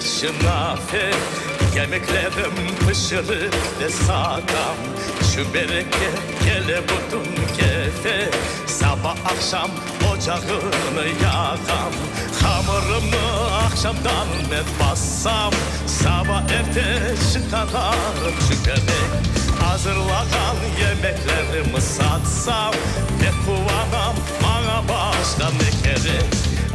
şınafe, yemeklerim pişirir de sağdam. Şu bereke gele budum kefe, sabah akşam ocağını yakam. Hamurumu akşamdan ben bassam, sabah erte çıkarım şu berek. Hazırlanan yemeklerimi satsam, ne kuvanam bana başka ne gerek.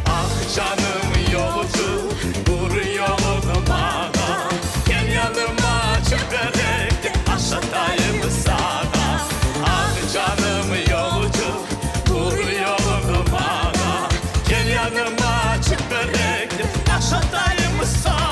Ah canım yolcu, vur yolunu bana, gel yanıma çöperek aşağıdayım sana. Ah canım yolcu, vur yolunu bana, gel yanıma çöperek aşağıdayım sana.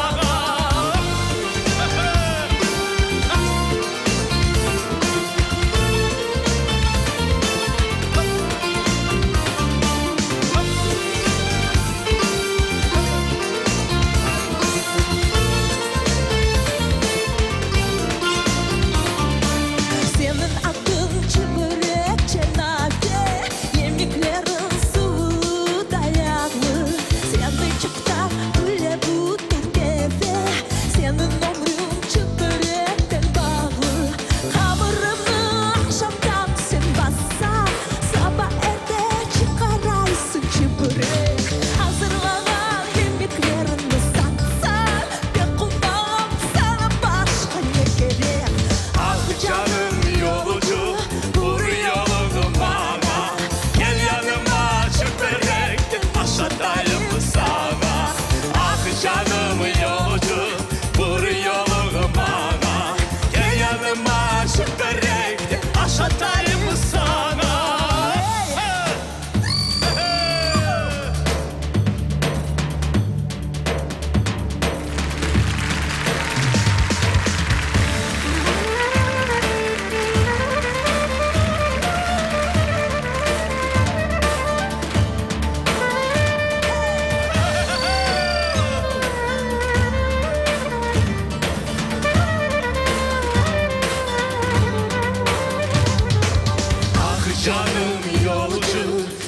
Canım yolcu,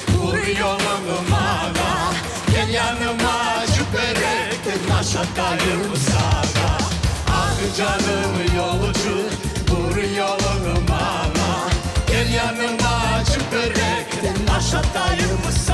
vur yolunu bana, gel yanıma çöperekten aşağıdayım sana. Ah canım yolcu, vur yolunu bana, gel yanıma çöperekten aşağıdayım sana.